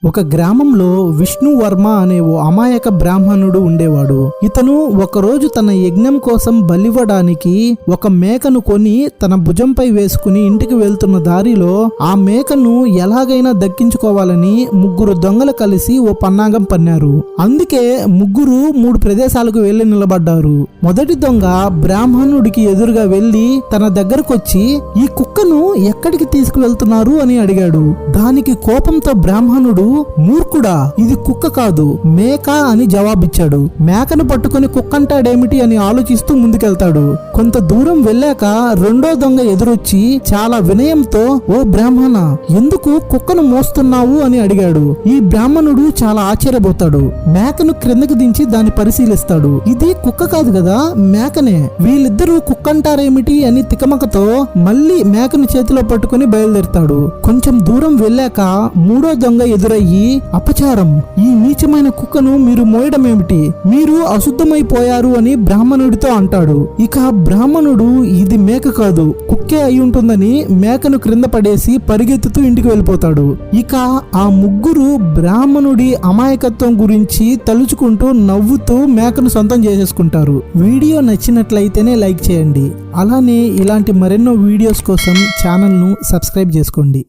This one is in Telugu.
ఒక గ్రామంలో విష్ణు వర్మ అనే ఓ అమాయక బ్రాహ్మణుడు ఉండేవాడు. ఇతను ఒకరోజు తన యజ్ఞం కోసం బలివ్వడానికి ఒక మేకను కొని తన భుజంపై వేసుకుని ఇంటికి వెళ్తున్న దారిలో ఆ మేకను ఎలాగైనా దక్కించుకోవాలని ముగ్గురు దొంగలు కలిసి ఓ పన్నాగం పన్నారు. అందుకే ముగ్గురు 3 ప్రదేశాలకు వెళ్లి నిలబడ్డారు. మొదటి దొంగ బ్రాహ్మణుడికి ఎదురుగా వెళ్లి తన దగ్గరకొచ్చి ఈ కుక్కను ఎక్కడికి తీసుకువెళ్తున్నారు అని అడిగాడు. దానికి కోపంతో బ్రాహ్మణుడు మూర్ఖుడా, ఇది కుక్క కాదు మేక అని జవాబిచ్చాడు. మేకను పట్టుకుని కుక్కంటాడేమిటి అని ఆలోచిస్తూ ముందుకెళ్తాడు. కొంత దూరం వెళ్ళాక రెండో దొంగ ఎదురొచ్చి చాలా వినయంతో ఓ బ్రాహ్మణ, ఎందుకు కుక్కను మోస్తున్నావు అని అడిగాడు. ఈ బ్రాహ్మణుడు చాలా ఆశ్చర్యపోతాడు. మేకను క్రిందకు దించి దాన్ని పరిశీలిస్తాడు. ఇది కుక్క కాదు కదా, మేకనే. వీళ్ళిద్దరూ కుక్కంటారేమిటి అని తికమకతో మళ్ళీ మేకను చేతిలో పట్టుకుని బయలుదేరుతాడు. కొంచెం దూరం వెళ్ళాక మూడో దొంగ ఎదురయ్యి, అపచారం, ఈ నీచమైన కుక్కను మీరు మోయడం ఏమిటి, మీరు అశుద్ధమైపోయారు అని బ్రాహ్మణుడితో అంటాడు. ఇక బ్రాహ్మణుడు ఇది మేక కాదు కుక్కే అయి ఉంటుందని మేకను క్రింద పడేసి పరిగెత్తుతూ ఇంటికి వెళ్ళిపోతాడు. ఇక ఆ ముగ్గురు బ్రాహ్మణుడి అమాయకత్వం గురించి తలుచుకుంటూ నవ్వుతూ మేకను సొంతం చేసేసుకుంటారు. వీడియో నచ్చినట్లయితేనే లైక్ చేయండి. అలానే ఇలాంటి మరెన్నో వీడియోస్ కోసం ఛానల్ను సబ్స్క్రైబ్ చేసుకోండి.